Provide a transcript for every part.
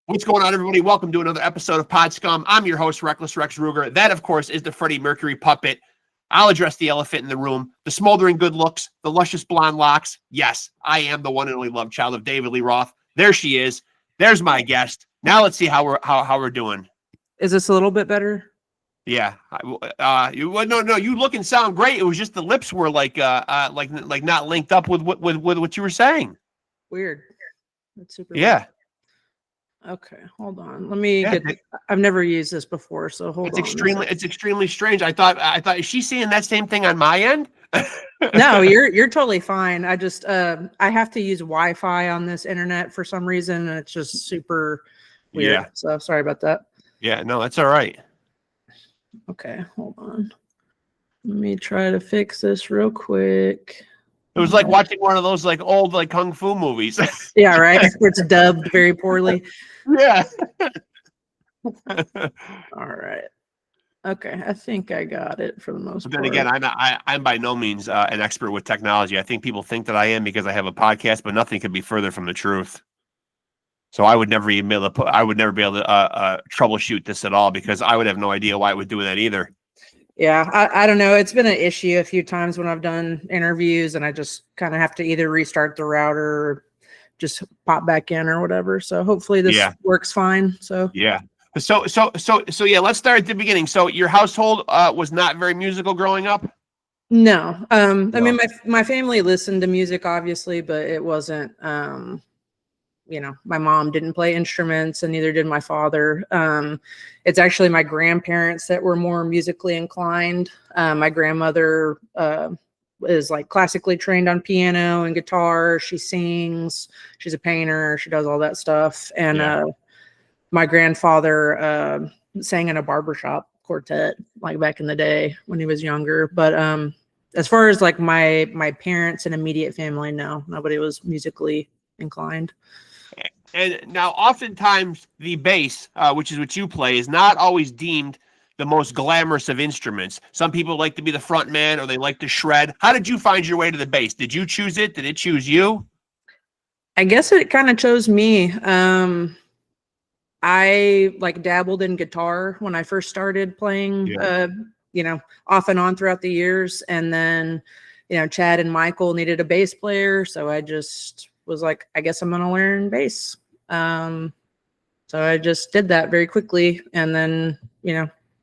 What's going on, everybody? Welcome to another episode of Pod Scum. I'm your host, Reckless Rex Ruger. That, of course, is the Freddie Mercury puppet. I'll address the elephant in the room, the smoldering good looks, the luscious blonde locks. Yes, I am the one and only love child of David Lee Roth. There she is. There's my guest. Now let's see how we're doing. Is this a little bit better? Yeah. No. You look and sound great. It was just the lips were like not linked up with what you were saying. Weird. That's super. Yeah. Weird. Okay, hold on. Let me get. I've never used this before, so hold on. It's extremely strange. I thought, is she seeing that same thing on my end? No, you're totally fine. I just I have to use Wi-Fi on this internet for some reason, and it's just super weird. Yeah. So sorry about that. Yeah, no, that's all right. Okay, hold on. Let me try to fix this real quick. It was like watching one of those like old like kung fu movies. Yeah, right. It's dubbed very poorly. Yeah. All right. Okay, I think I got it for the most part. Then again, I'm by no means an expert with technology. I think people think that I am because I have a podcast, but nothing could be further from the truth. So I would never be able to troubleshoot this at all because I would have no idea why it would do that either. Yeah, I don't know. It's been an issue a few times when I've done interviews, and I just kind of have to either restart the router or just pop back in or whatever. So hopefully this works fine. So yeah. So yeah, let's start at the beginning. So your household was not very musical growing up? No. I mean, my family listened to music, obviously, but it wasn't, my mom didn't play instruments and neither did my father. It's actually my grandparents that were more musically inclined. My grandmother is like classically trained on piano and guitar. She sings, she's a painter, she does all that stuff. And my grandfather sang in a barbershop quartet like back in the day when he was younger. But as far as like my parents and immediate family, no, nobody was musically inclined. And now oftentimes the bass, which is what you play, is not always deemed the most glamorous of instruments. Some people like to be the front man or they like to shred. How did you find your way to the bass? Did you choose it? Did it choose you? I guess it kind of chose me. I like dabbled in guitar when I first started playing, off and on throughout the years. And then, Chad and Michael needed a bass player. So I just was like, I guess I'm going to learn bass. So I just did that very quickly. And then,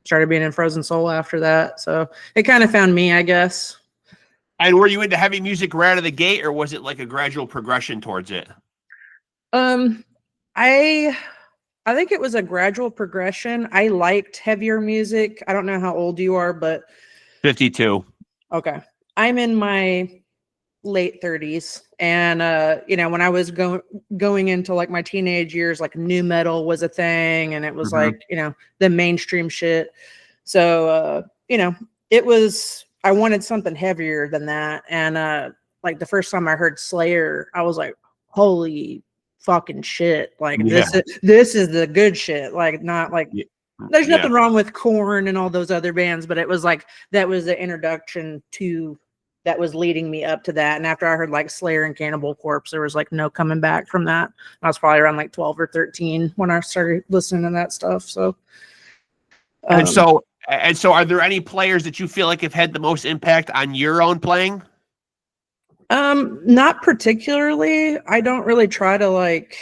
started being in Frozen Soul after that. So it kind of found me, I guess. And were you into heavy music right out of the gate, or was it like a gradual progression towards it? I think it was a gradual progression. I liked heavier music. I don't know how old you are, but 52. Okay. I'm in my late 30s. And when I was going into like my teenage years, like nu metal was a thing, and it was like, the mainstream shit. So I wanted something heavier than that. And like the first time I heard Slayer, I was like, holy fucking shit. Like this is the good shit. Like not like there's nothing wrong with Korn and all those other bands, but it was like that was the introduction to that was leading me up to that. And after I heard like Slayer and Cannibal Corpse, there was like no coming back from that. I was probably around like 12 or 13 when I started listening to that stuff. So and so are there any players that you feel like have had the most impact on your own playing? Not particularly. I don't really try to like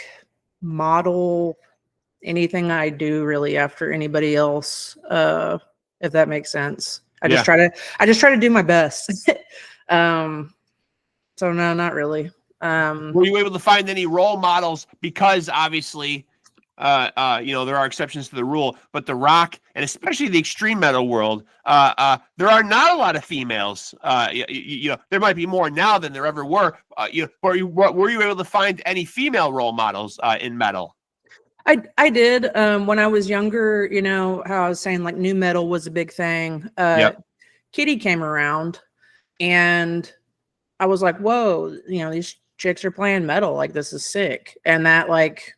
model anything I do really after anybody else, if that makes sense. I just try to do my best. So no, not really. Were you able to find any role models? Because obviously, there are exceptions to the rule, but the rock and especially the extreme metal world, there are not a lot of females. There might be more now than there ever were. Were you able to find any female role models in metal? I did. When I was younger, how I was saying like nu metal was a big thing. Kitty came around and I was like, whoa, these chicks are playing metal. Like, this is sick. And that like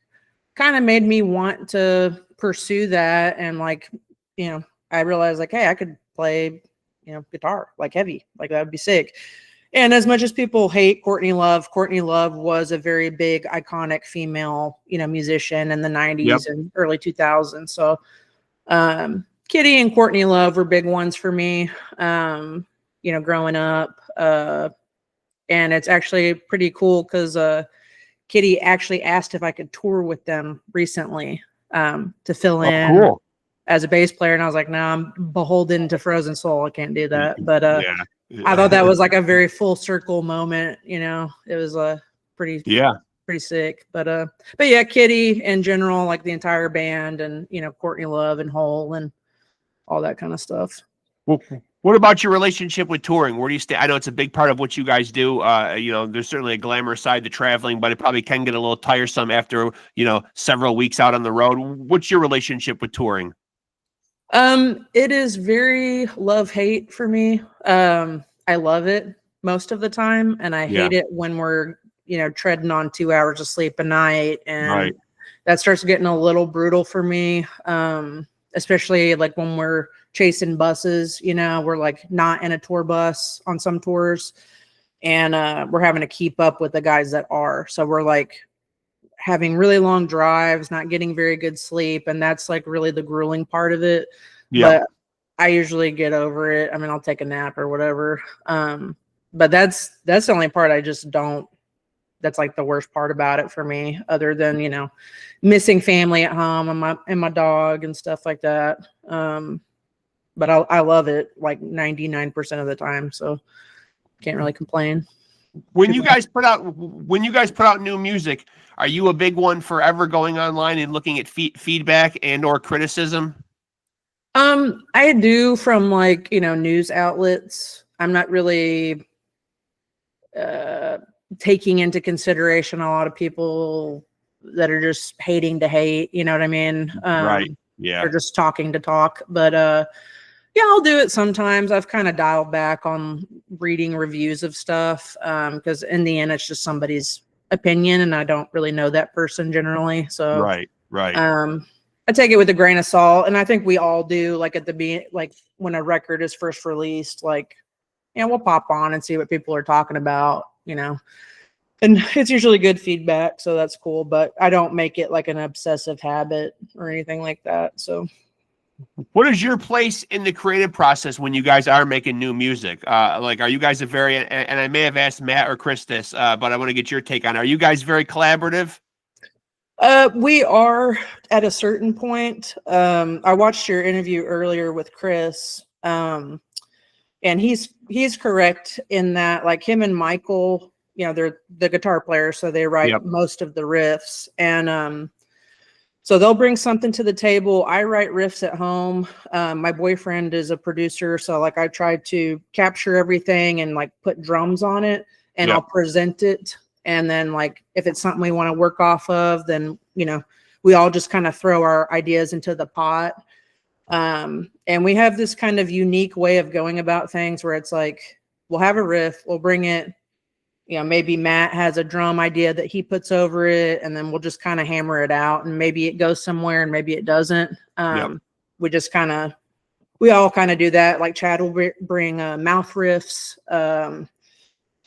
kind of made me want to pursue that. And like, I realized like, hey, I could play, guitar, like heavy, like that would be sick. And as much as people hate Courtney Love was a very big, iconic female, musician in the 90s and early 2000s. So Kitty and Courtney Love were big ones for me, growing up. And it's actually pretty cool because Kitty actually asked if I could tour with them recently to fill in as a bass player. And I was like, no, I'm beholden to Frozen Soul. I can't do that. But I thought that was like a very full circle moment. It was pretty sick. But yeah, Kitty in general, like the entire band, and Courtney Love and Hole and all that kind of stuff. Well, what about your relationship with touring? Where do you stay? I know it's a big part of what you guys do. There's certainly a glamorous side to traveling, but it probably can get a little tiresome after, several weeks out on the road. What's your relationship with touring? It is very love-hate for me. I love it most of the time, and I hate it when we're, treading on 2 hours of sleep a night, and that starts getting a little brutal for me. Especially like when we're chasing buses, we're like not in a tour bus on some tours, and we're having to keep up with the guys that are. So we're like having really long drives, not getting very good sleep, and that's like really the grueling part of it. But I usually get over it. I mean, I'll take a nap or whatever. But that's the only part I just don't. That's like the worst part about it for me, other than, missing family at home and my dog and stuff like that. But I love it like 99% of the time. So can't really complain. When you guys put out new music, are you a big one for ever going online and looking at feedback and or criticism? I do, from like, news outlets. I'm not really, taking into consideration a lot of people that are just hating to hate, you know what I mean? Right. Yeah. They're just talking to talk. But yeah, I'll do it sometimes. I've kind of dialed back on reading reviews of stuff because in the end, it's just somebody's opinion, and I don't really know that person generally. So right. I take it with a grain of salt, and I think we all do. Like at the beginning, like when a record is first released, like we'll pop on and see what people are talking about, and it's usually good feedback, so that's cool. But I don't make it like an obsessive habit or anything like that. So, what is your place in the creative process when you guys are making new music? Like, are you guys and I may have asked Matt or Chris this, but I want to get your take on it. Are you guys very collaborative? We are at a certain point. I watched your interview earlier with Chris, and he's correct in that, like, him and Michael, they're the guitar players, so they write most of the riffs, and so they'll bring something to the table. I write riffs at home. My boyfriend is a producer, so like I try to capture everything and like put drums on it, and I'll present it. And then, like, if it's something we want to work off of, then, we all just kind of throw our ideas into the pot. And we have this kind of unique way of going about things where it's like, we'll have a riff, we'll bring it, maybe Matt has a drum idea that he puts over it, and then we'll just kind of hammer it out, and maybe it goes somewhere and maybe it doesn't. We all kind of do that. Like Chad will bring mouth riffs,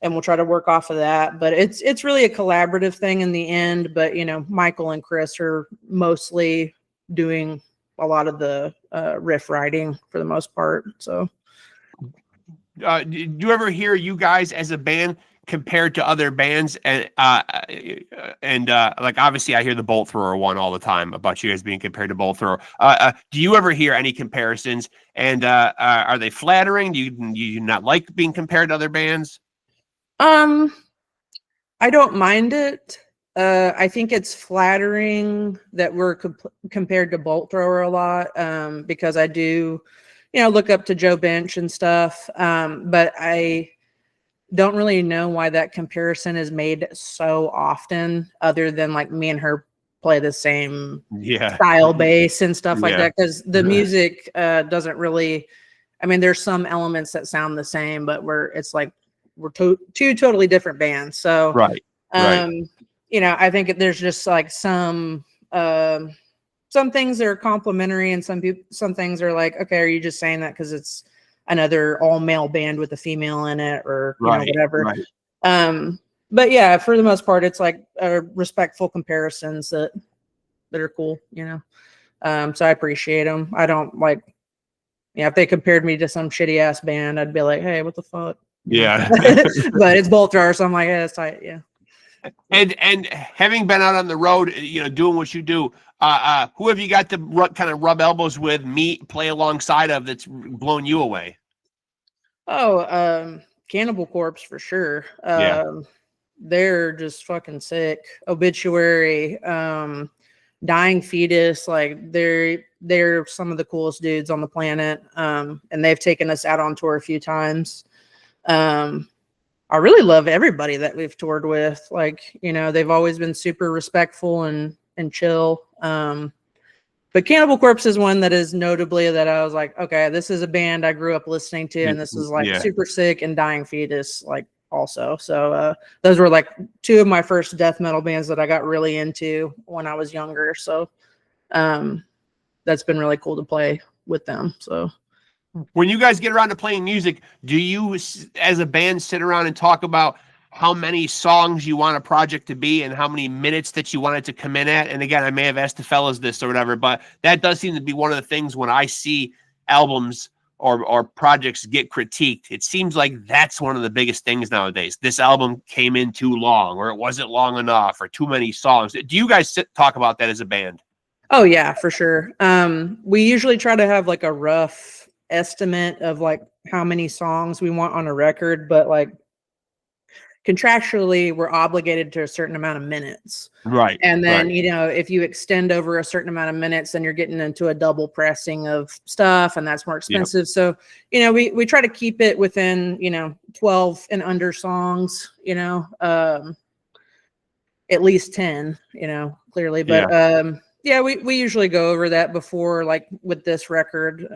and we'll try to work off of that. But it's really a collaborative thing in the end. But, Michael and Chris are mostly doing a lot of the riff writing for the most part. So do you ever hear you guys as a band compared to other bands? And like, obviously I hear the Bolt Thrower one all the time about you guys being compared to Bolt Thrower. Do you ever hear any comparisons? And are they flattering? Do you not like being compared to other bands? I don't mind it. I think it's flattering that we're compared to Bolt Thrower a lot, because I do, look up to Joe Bench and stuff. But I don't really know why that comparison is made so often, other than like me and her play the same style bass and stuff like that. Because the music doesn't really, I mean, there's some elements that sound the same, but it's like we're two totally different bands. So I think there's just like some things that are complimentary, and some things are like, okay, are you just saying that because it's another all male band with a female in it, or whatever. Right. But yeah, for the most part, it's like respectful comparisons that are cool, so I appreciate them. I don't like, if they compared me to some shitty ass band, I'd be like, hey, what the fuck? Yeah. But it's both ours, so I'm like, yeah, it's tight. Yeah. And having been out on the road, doing what you do, who have you got to kind of rub elbows with, meet, play alongside of that's blown you away? Oh, Cannibal Corpse for sure. Yeah. They're just fucking sick. Obituary, Dying Fetus, like they're some of the coolest dudes on the planet. And they've taken us out on tour a few times. I really love everybody that we've toured with. Like, they've always been super respectful and chill. But Cannibal Corpse is one that is notably that I was like, okay, this is a band I grew up listening to, and this is like super sick, and Dying Fetus, like, also. So those were like two of my first death metal bands that I got really into when I was younger. So that's been really cool to play with them. So when you guys get around to playing music, do you as a band sit around and talk about how many songs you want a project to be and how many minutes that you want it to come in at? And again, I may have asked the fellas this or whatever, but that does seem to be one of the things when I see albums or projects get critiqued. It seems like that's one of the biggest things nowadays. This album came in too long, or it wasn't long enough, or too many songs. Do you guys talk about that as a band? Oh yeah, for sure. We usually try to have like a rough estimate of like how many songs we want on a record, but like contractually we're obligated to a certain amount of minutes. Right. And then, if you extend over a certain amount of minutes, then you're getting into a double pressing of stuff, and that's more expensive. Yep. So, we try to keep it within, 12 and under songs, at least 10, clearly. But we usually go over that before, like with this record.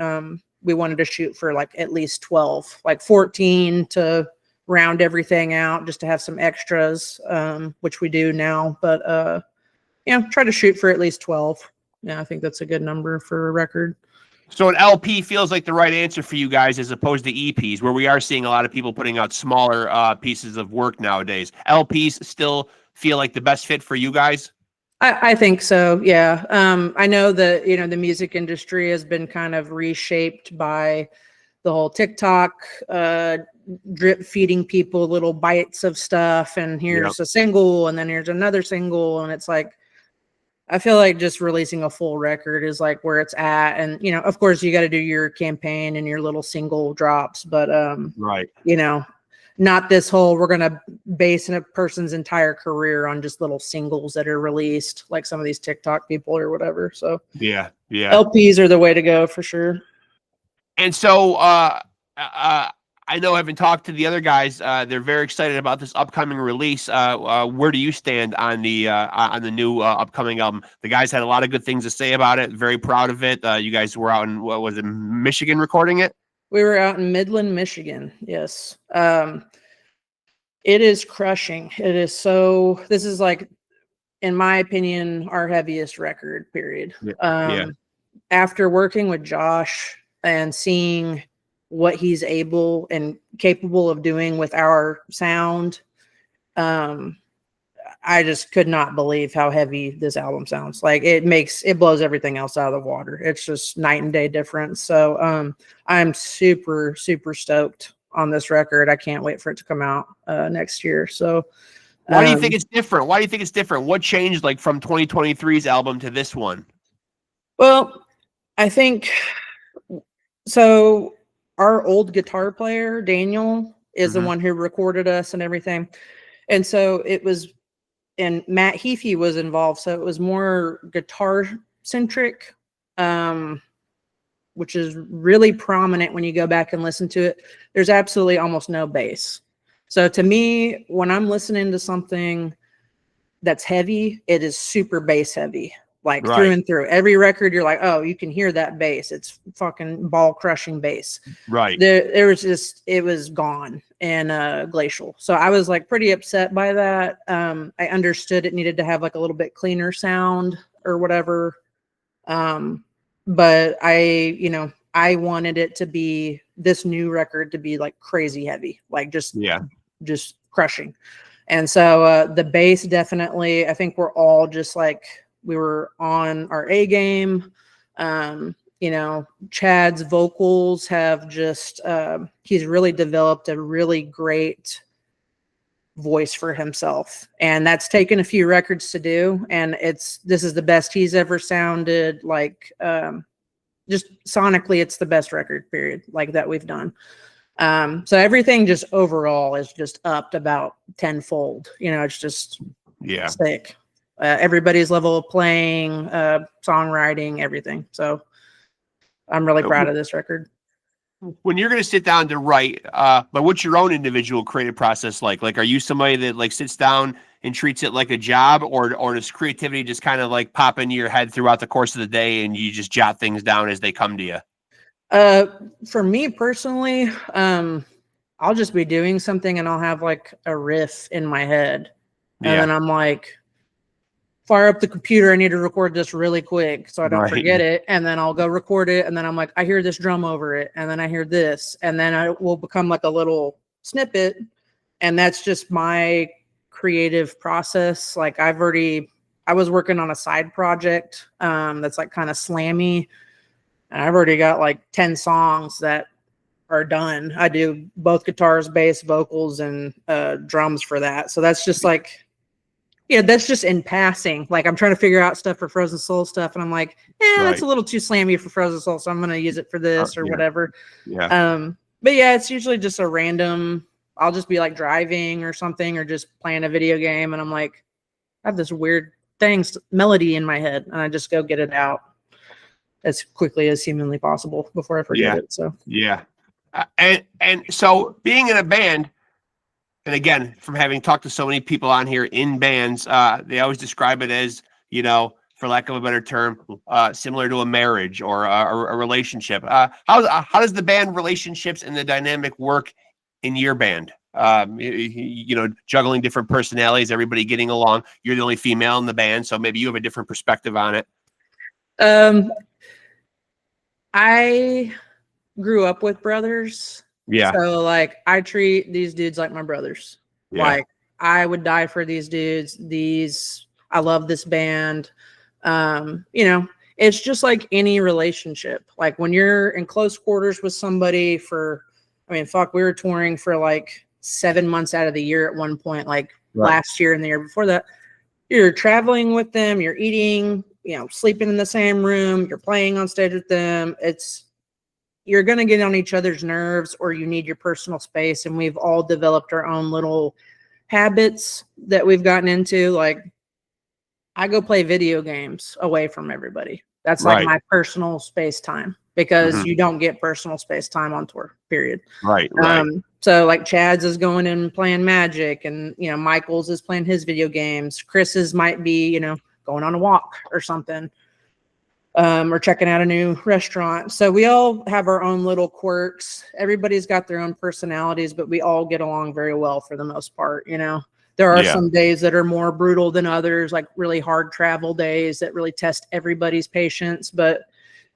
We wanted to shoot for like at least 12, like 14 to round everything out, just to have some extras, which we do now. But try to shoot for at least 12. Yeah, I think that's a good number for a record. So an LP feels like the right answer for you guys, as opposed to EPs, where we are seeing a lot of people putting out smaller pieces of work nowadays. LPs still feel like the best fit for you guys? I think so. Yeah. I know that, the music industry has been kind of reshaped by the whole TikTok, drip feeding people little bites of stuff, and here's a single, and then here's another single, and it's like, I feel like just releasing a full record is like where it's at. And of course you got to do your campaign and your little single drops, but not this whole, we're gonna base a person's entire career on just little singles that are released, like some of these TikTok people or whatever. So LPs are the way to go for sure. And so I know, having talked to the other guys, they're very excited about this upcoming release. Where do you stand on the new upcoming album? The guys had a lot of good things to say about it. Very proud of it. You guys were out in, what was it, Michigan, recording it? We were out in Midland, Michigan. Yes. It is crushing. It is so. This is like, in my opinion, our heaviest record. Period. After working with Josh and seeing what he's able and capable of doing with our sound, I just could not believe how heavy this album sounds. Like it blows everything else out of the water. It's just night and day difference. So I'm super, super stoked on this record. I can't wait for it to come out next year. So why do you think it's different? Why do you think it's different? What changed, like, from 2023's album to this one? Well, I think so. Our old guitar player, Daniel, is the one who recorded us and everything. And so it was, and Matt Heafy was involved. So it was more guitar centric, which is really prominent when you go back and listen to it. There's absolutely almost no bass. So to me, when I'm listening to something that's heavy, it is super bass heavy. Like through and through. Every record, you're like, oh, you can hear that bass. It's fucking ball crushing bass. Right. There was just, it was gone in Glacial. So I was like pretty upset by that. I understood it needed to have like a little bit cleaner sound or whatever. But I wanted it to be this new record to be like crazy heavy, like just crushing. And so the bass, definitely, I think we're all just like, we were on our A game. You know, Chad's vocals have just, he's really developed a really great voice for himself, and that's taken a few records to do, and this is the best he's ever sounded. Like, just sonically, it's the best record, period, like that we've done. So everything just overall is just upped about tenfold. You know, it's just sick. Everybody's level of playing, songwriting, everything. So I'm really proud of this record. When you're going to sit down to write, but what's your own individual creative process like? Like, are you somebody that like sits down and treats it like a job, or does creativity just kind of like pop into your head throughout the course of the day and you just jot things down as they come to you? For me personally, I'll just be doing something and I'll have like a riff in my head, and then I'm like, fire up the computer, I need to record this really quick so I don't forget it. And then I'll go record it. And then I'm like, I hear this drum over it. And then I hear this. And then I will become like a little snippet. And that's just my creative process. Like I was working on a side project that's like kind of slammy. And I've already got like 10 songs that are done. I do both guitars, bass, vocals, and drums for that. So that's just like, that's just in passing. Like I'm trying to figure out stuff for Frozen Soul stuff, and I'm like, that's a little too slammy for Frozen Soul, so I'm gonna use it for this or whatever. But yeah, it's usually just a random. I'll just be like driving or something, or just playing a video game, and I'm like, I have this weird melody in my head, and I just go get it out as quickly as humanly possible before I forget it. So and so being in a band. And again, from having talked to so many people on here in bands, they always describe it as, you know, for lack of a better term, similar to a marriage or a relationship. How does the band relationships and the dynamic work in your band? You know, juggling different personalities, everybody getting along. You're the only female in the band, so maybe you have a different perspective on it. I grew up with brothers. Yeah. So like I treat these dudes like my brothers. Yeah. Like I would die for these dudes. I love this band. You know, it's just like any relationship. Like when you're in close quarters with somebody we were touring for like 7 months out of the year at one point, like last year and the year before that. You're traveling with them, you're eating, you know, sleeping in the same room, you're playing on stage with them. You're going to get on each other's nerves, or you need your personal space. And we've all developed our own little habits that we've gotten into. Like I go play video games away from everybody. That's like my personal space time, because you don't get personal space time on tour, period. Right. So like Chad's is going and playing Magic, and, you know, Michael's is playing his video games. Chris's might be, you know, going on a walk or something. Or checking out a new restaurant. So we all have our own little quirks. Everybody's got their own personalities, but we all get along very well for the most part. You know, there are some days that are more brutal than others, like really hard travel days that really test everybody's patience. But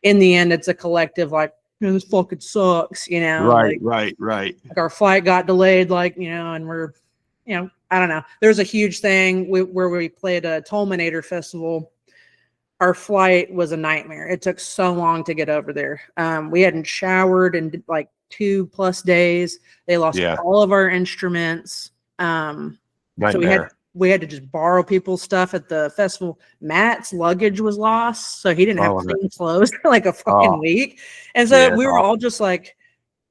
in the end, it's a collective, like, this fucking sucks, you know? Right. Like our flight got delayed, like, you know, and we're, you know, I don't know. There's a huge thing where we played a Tolminator festival. Our flight was a nightmare. It took so long to get over there. We hadn't showered in like 2+ days. They lost all of our instruments. So we had to just borrow people's stuff at the festival. Matt's luggage was lost, so he didn't have clean clothes for like a fucking week. And so we were all just like,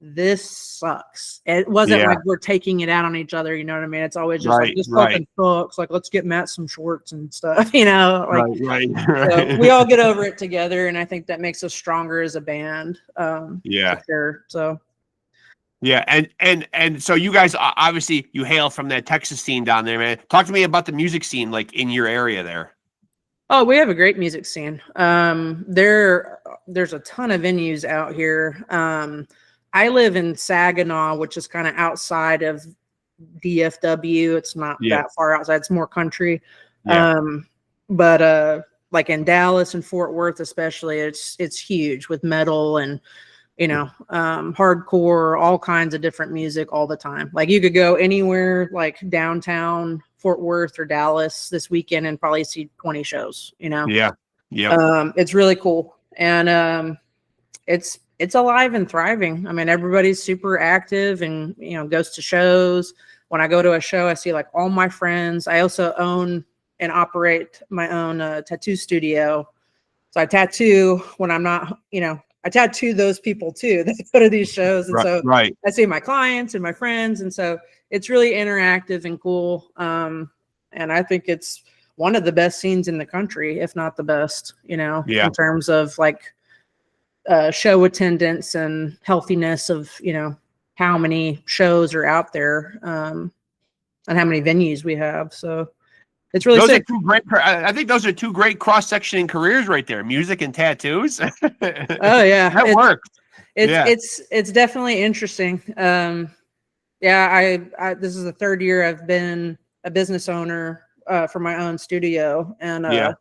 this sucks. It wasn't like we're taking it out on each other, you know what I mean? It's always just like, this fucking sucks. Like, let's get Matt some shorts and stuff, you know? Like, so we all get over it together, and I think that makes us stronger as a band. For sure. So and so you guys, obviously you hail from that Texas scene down there, man. Talk to me about the music scene, like in your area there. Oh, we have a great music scene. There's a ton of venues out here. I live in Saginaw, which is kind of outside of DFW. It's not that far outside. It's more country. But like in Dallas and Fort Worth, especially, it's huge with metal, and hardcore, all kinds of different music all the time. Like you could go anywhere like downtown Fort Worth or Dallas this weekend and probably see 20 shows, Yeah. It's really cool. And it's alive and thriving. I mean, everybody's super active and, goes to shows. When I go to a show, I see like all my friends. I also own and operate my own tattoo studio. So I tattoo when I'm not, I tattoo those people too that go to these shows. And so I see my clients and my friends. And so it's really interactive and cool. And I think it's one of the best scenes in the country, if not the best, in terms of like show attendance and healthiness of, how many shows are out there and how many venues we have. So it's really sick. I think those are two great cross-sectioning careers right there, music and tattoos. Oh yeah. That works. It's definitely interesting. I this is the third year I've been a business owner for my own studio, and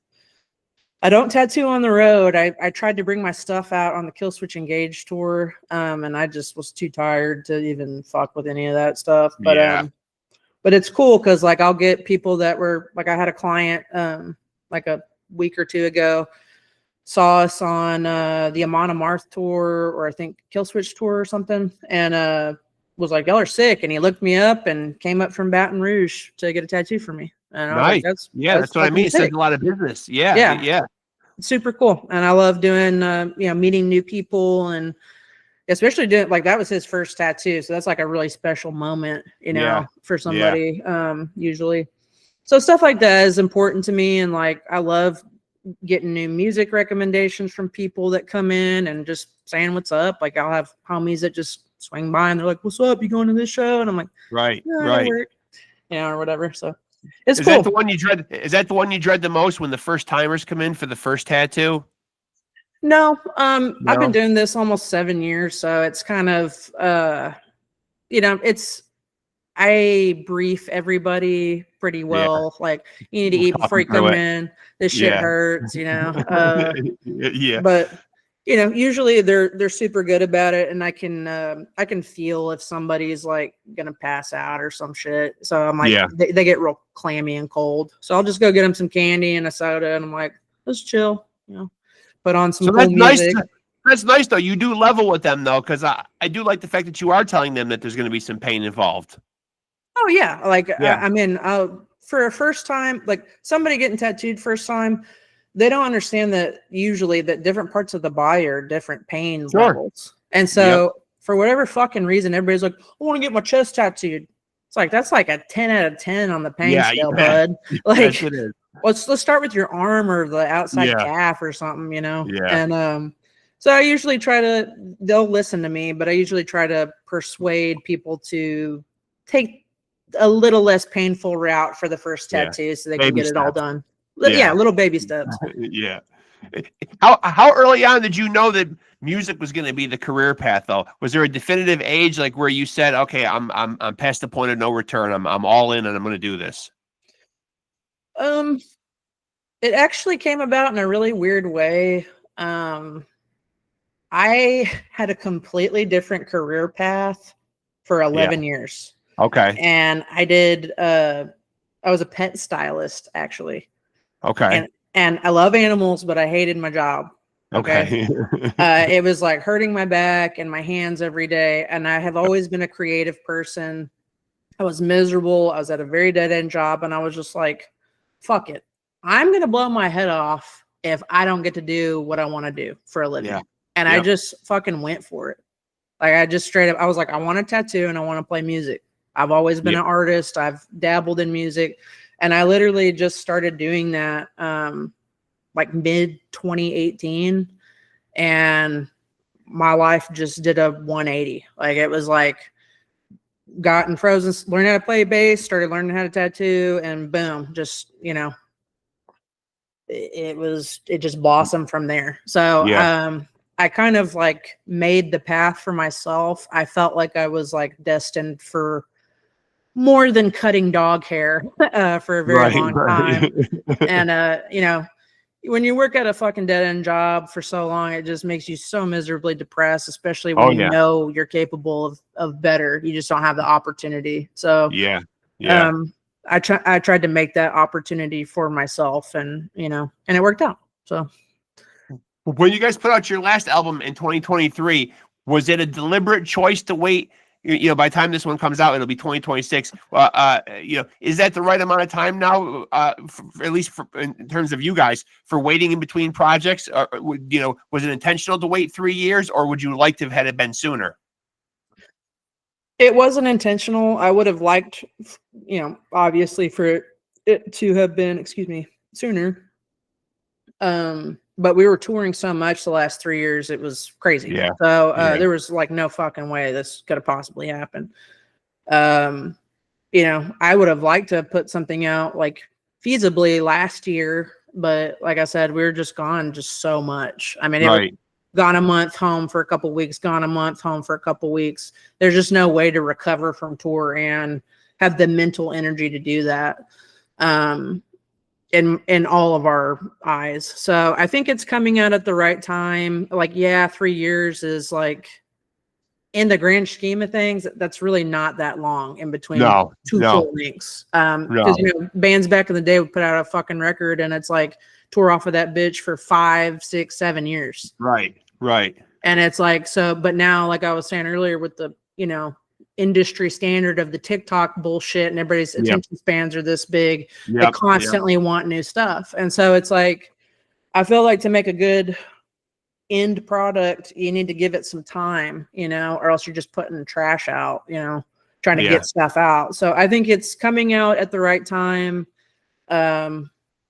I don't tattoo on the road. I tried to bring my stuff out on the Kill Switch Engage tour, and I just was too tired to even fuck with any of that stuff. But it's cool because like I'll get people that were like, I had a client like a week or two ago, saw us on the Amon Amarth tour, or I think Kill Switch tour or something, and was like, y'all are sick. And he looked me up and came up from Baton Rouge to get a tattoo for me. And I was like, that's what I mean. It's a lot of business. Yeah. It's super cool. And I love doing, meeting new people, and especially doing like, that was his first tattoo. So that's like a really special moment, for somebody, usually. So stuff like that is important to me. And like, I love getting new music recommendations from people that come in and just saying what's up. Like I'll have homies that just swing by and they're like, what's up? You going to this show? And I'm like, right. Or whatever. So it's cool. Is that the one you dread the most, when the first timers come in for the first tattoo? No. I've been doing this almost 7 years. So it's kind of, I brief everybody pretty well. Like, you need to eat before you come in. This shit hurts, But usually they're super good about it, and I can feel if somebody's like gonna pass out or some shit. So I'm like, they get real clammy and cold. So I'll just go get them some candy and a soda, and I'm like, let's chill, put on some cool music. That's nice though. You do level with them though, because I do like the fact that you are telling them that there's going to be some pain involved. Oh yeah, like I mean, for a first time, like somebody getting tattooed first time, they don't understand that usually that different parts of the body are different pain levels. And so for whatever fucking reason, everybody's like, I want to get my chest tattooed. It's like, that's like a 10 out of 10 on the pain scale, bud. Like, yes, it is. Let's start with your arm or the outside calf or something, And so I usually they'll listen to me, but I usually try to persuade people to take a little less painful route for the first tattoo so they can get it all done. Little baby steps. How early on did you know that music was going to be the career path though? Was there a definitive age like where you said, okay, I'm past the point of no return. I'm all in and I'm going to do this? It actually came about in a really weird way. I had a completely different career path for 11 years. Okay. And I was a pet stylist actually. Okay. And I love animals, but I hated my job. Okay. It was like hurting my back and my hands every day. And I have always been a creative person. I was miserable. I was at a very dead end job. And I was just like, fuck it. I'm going to blow my head off if I don't get to do what I want to do for a living. And I just fucking went for it. Like I just straight up, I was like, I want a tattoo and I want to play music. I've always been an artist. I've dabbled in music. And I literally just started doing that like mid 2018. And my life just did a 180. Like it was like gotten frozen, learned how to play bass, started learning how to tattoo, and boom, just, it just blossomed from there. So I kind of like made the path for myself. I felt like I was like destined for more than cutting dog hair for a very long time. And, when you work at a fucking dead end job for so long, it just makes you so miserably depressed, especially when Oh you yeah. know you're capable of better. You just don't have the opportunity. So Yeah. Yeah. I tried to make that opportunity for myself, and and it worked out. So When you guys put out your last album in 2023, was it a deliberate choice to wait? By the time this one comes out, it'll be 2026. Is that the right amount of time now? At least in terms of you guys, for waiting in between projects? Was it intentional to wait 3 years, or would you like to have had it been sooner? it wasn't intentional. I would have liked, obviously for it to have been, excuse me, sooner. But we were touring so much the last 3 years, it was crazy. Yeah. So Yeah. there was like no fucking way this could have possibly happened. I would have liked to have put something out like feasibly last year, but like I said, we were just gone just so much. I mean, it was Right. gone a month, home for a couple weeks, gone a month, home for a couple weeks. There's just no way to recover from tour and have the mental energy to do that. In all of our eyes. So I think it's coming out at the right time. Like, yeah, 3 years is like, in the grand scheme of things, that's really not that long in between two full lengths. Because bands back in the day would put out a fucking record and it's like tour off of that bitch for 5, 6, 7 years. Right. And it's like, so, but now, like I was saying earlier, with the industry standard of the TikTok bullshit and everybody's attention spans are this big, they constantly want new stuff. And so it's like, I feel like to make a good end product, you need to give it some time, or else you're just putting trash out, trying to get stuff out. So I think it's coming out at the right time.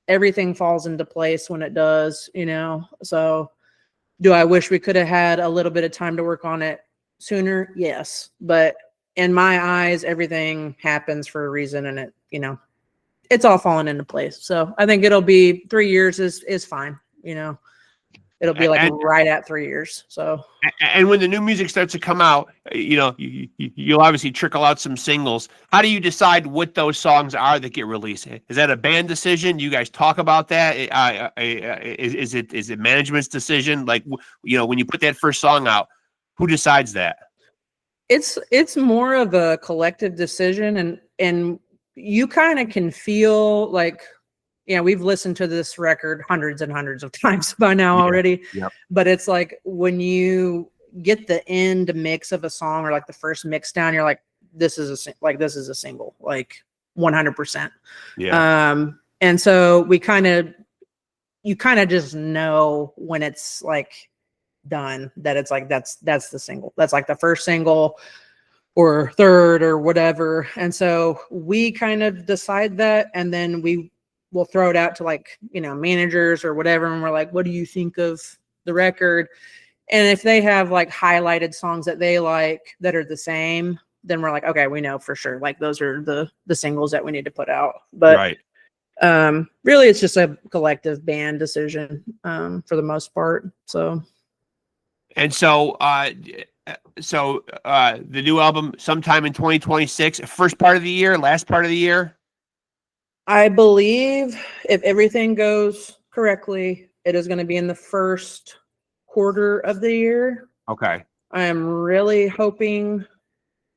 Everything falls into place when it does, so do I wish we could have had a little bit of time to work on it sooner? Yes. But in my eyes, everything happens for a reason, and it's all falling into place. So I think it'll be 3 years is fine. It'll be like right at 3 years. So, and when the new music starts to come out, you'll obviously trickle out some singles. How do you decide what those songs are that get released? Is that a band decision? Do you guys talk about that? Is it management's decision? Like, when you put that first song out, who decides that? It's more of a collective decision, and you kind of can feel like, we've listened to this record hundreds and hundreds of times by now already. Yep. But it's like when you get the end mix of a song or like the first mix down, you're like, this is a single, like 100%. Yeah. And so you kind of just know when it's like done that it's like that's the single, that's like the first single or third or whatever. And so we kind of decide that, and then we'll throw it out to like managers or whatever, and we're like, what do you think of the record? And if they have like highlighted songs that they like that are the same, then we're like, okay, we know for sure, like those are the singles that we need to put out. But really it's just a collective band decision for the most part. So the new album sometime in 2026, first part of the year, last part of the year? I believe if everything goes correctly, it is going to be in the first quarter of the year. Okay. I am really hoping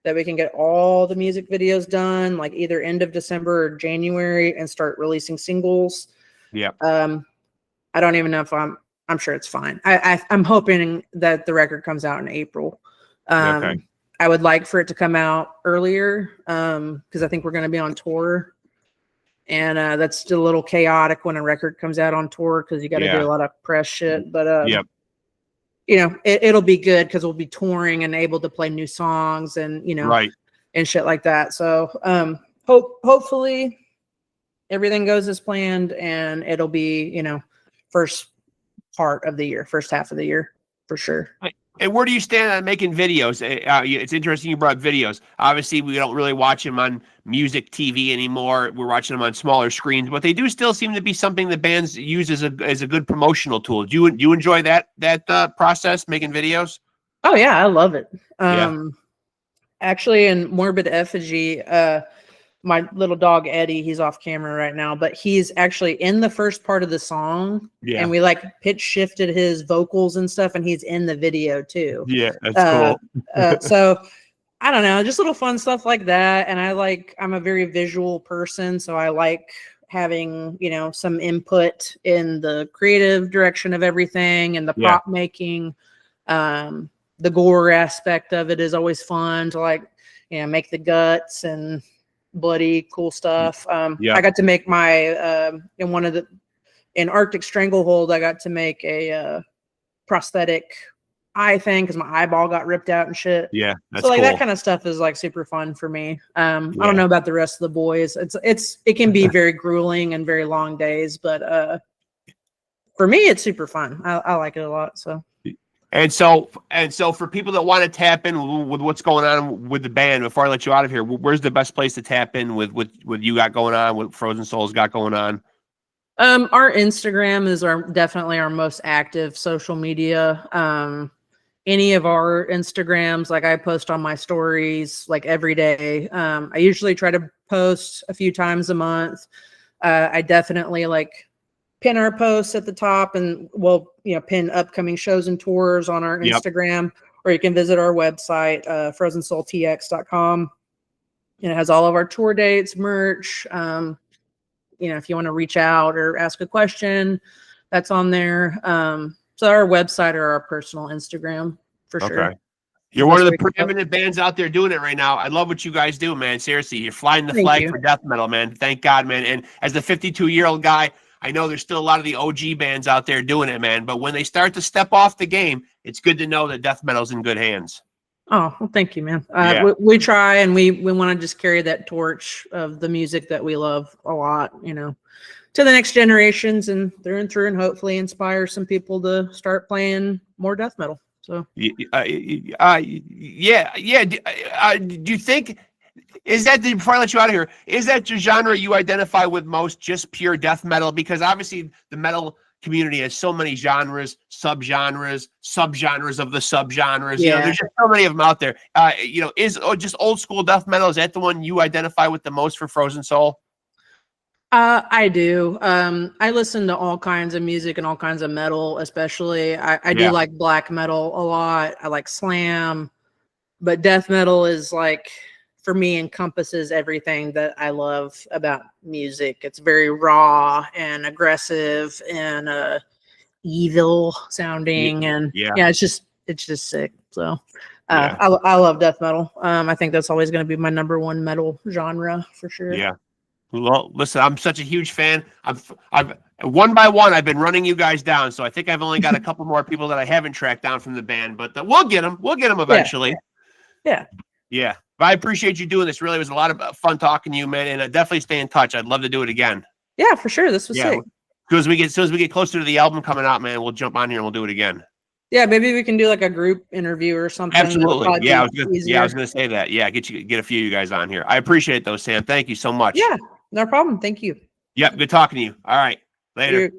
that we can get all the music videos done, like either end of December or January, and start releasing singles. Yeah. I don't even know if I'm sure it's fine. I'm hoping that the record comes out in April. Okay. I would like for it to come out earlier because I think we're going to be on tour. And that's still a little chaotic when a record comes out on tour because you got to do a lot of press shit. But it'll be good because we'll be touring and able to play new songs and and shit like that. So hopefully everything goes as planned, and it'll be first part of the year, first half of the year for sure. And where do you stand on making videos? It's interesting you brought videos. Obviously, we don't really watch them on music TV anymore. We're watching them on smaller screens, but they do still seem to be something that bands use as a good promotional tool. Do you enjoy that process, making videos? Oh yeah, I love it. Actually, in Morbid Effigy, my little dog Eddie, he's off camera right now, but he's actually in the first part of the song, Yeah. and we like pitch shifted his vocals and stuff, and he's in the video too. Yeah, that's cool. So I don't know, just little fun stuff like that. And I'm a very visual person, so I like having, you know, some input in the creative direction of everything and the prop making. The gore aspect of it is always fun to, like, you know, make the guts and bloody cool stuff. I got to make my in Arctic Stranglehold, I got to make a prosthetic eye thing because my eyeball got ripped out and shit. Yeah, that's so like cool. that kind of stuff is like super fun for me. I don't know about the rest of the boys. It can be very grueling and very long days, but for me it's super fun. I like it a lot. So. And so for people that want to tap in with what's going on with the band, before I let you out of here, where's the best place to tap in with what you got going on, what Frozen Soul's got going on? Our Instagram is definitely our most active social media. Any of our Instagrams, like I post on my stories like every day. I usually try to post a few times a month. I definitely like pin our posts at the top, and we'll, you know, pin upcoming shows and tours on our Instagram, or you can visit our website, frozensoultx.com. And it has all of our tour dates, merch. You know, if you want to reach out or ask a question, that's on there. So our website or our personal Instagram for sure. You're one of the preeminent bands out there doing it right now. I love what you guys do, man. Seriously, you're flying the flag for death metal, man. Thank God, man. And as the 52-year-old guy, I know there's still a lot of the OG bands out there doing it, man. But when they start to step off the game, it's good to know that death metal's in good hands. Oh, well, thank you, man. We try, and we want to just carry that torch of the music that we love a lot, you know, to the next generations and through and through, and hopefully inspire some people to start playing more death metal. So, do you think, is that, before I let you out of here, is that the genre you identify with most, just pure death metal? Because obviously the metal community has so many genres, subgenres of the subgenres. You know, there's just so many of them out there. You know, just old school death metal, is that the one you identify with the most for Frozen Soul? I do. I listen to all kinds of music and all kinds of metal, especially. I do like black metal a lot. I like slam, but death metal is like, for me, encompasses everything that I love about music. It's very raw and aggressive and evil sounding, and it's just sick. So I love death metal. I think that's always going to be my #1 metal genre for sure. Yeah. Well, listen, I'm such a huge fan. I've one by one, I've been running you guys down, so I think I've only got a couple more people that I haven't tracked down from the band, but we'll get them. We'll get them eventually. Yeah. But I appreciate you doing this. Really, it was a lot of fun talking to you, man, and definitely stay in touch. I'd love to do it again. Yeah, for sure. This was sick. As soon as we get closer to the album coming out, man, we'll jump on here and we'll do it again. Yeah, maybe we can do like a group interview or something. Absolutely. I was gonna say that. Yeah, get a few of you guys on here. I appreciate those, Sam. Thank you so much. Yeah, no problem. Thank you. Yep, good talking to you. All right, later.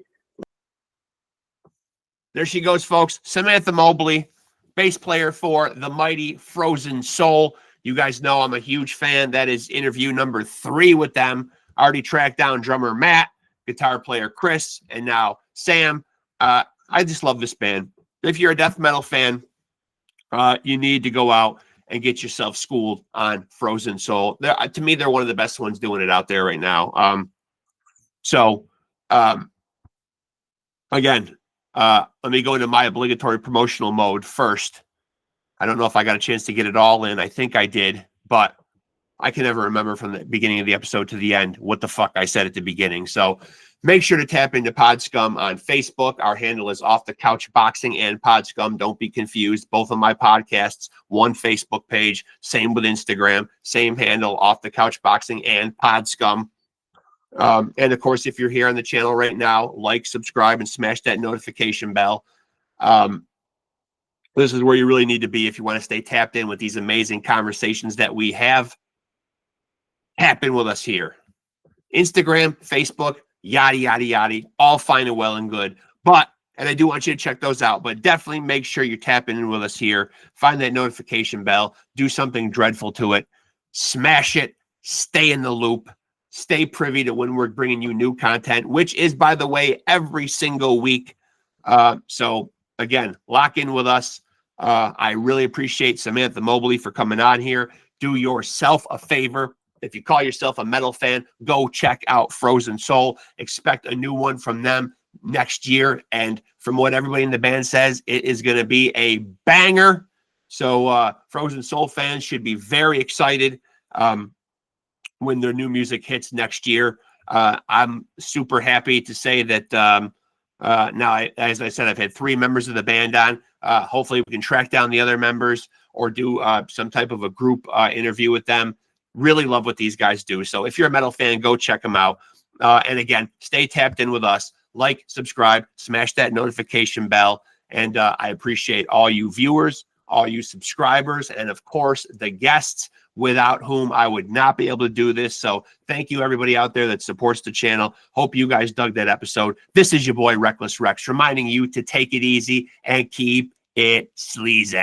There she goes, folks. Samantha Mobley, bass player for the mighty Frozen Soul. You guys know I'm a huge fan. That is interview number 3 with them. I already tracked down drummer Matt, guitar player Chris, and now Sam. I just love this band. If you're a death metal fan, you need to go out and get yourself schooled on Frozen Soul. To me, they're one of the best ones doing it out there right now. Again, let me go into my obligatory promotional mode first. I don't know if I got a chance to get it all in. I think I did, but I can never remember from the beginning of the episode to the end what the fuck I said at the beginning. So make sure to tap into PodScum on Facebook. Our handle is Off the Couch Boxing and PodScum. Don't be confused. Both of my podcasts, one Facebook page, same with Instagram, same handle, Off the Couch Boxing and PodScum. And of course, if you're here on the channel right now, like, subscribe, and smash that notification bell. This is where you really need to be if you want to stay tapped in with these amazing conversations that we have. Happen with us here. Instagram, Facebook, yada, yada, yada, all fine and well and good. And I do want you to check those out, but definitely make sure you're tapping in with us here. Find that notification bell, do something dreadful to it, smash it, stay in the loop, stay privy to when we're bringing you new content, which is, by the way, every single week. So again, lock in with us. I really appreciate Samantha Mobley for coming on here. Do yourself a favor. If you call yourself a metal fan, go check out Frozen Soul. Expect a new one from them next year. And from what everybody in the band says, it is going to be a banger. So Frozen Soul fans should be very excited when their new music hits next year. I'm super happy to say that now, as I said, I've had 3 members of the band on. Hopefully we can track down the other members or do some type of a group interview with them. Really love what these guys do. So if you're a metal fan, go check them out. And again, stay tapped in with us. Like, subscribe, smash that notification bell. And I appreciate all you viewers, all you subscribers, and of course, the guests without whom I would not be able to do this. So thank you, everybody out there that supports the channel. Hope you guys dug that episode. This is your boy, Reckless Rex, reminding you to take it easy and keep it sleazy.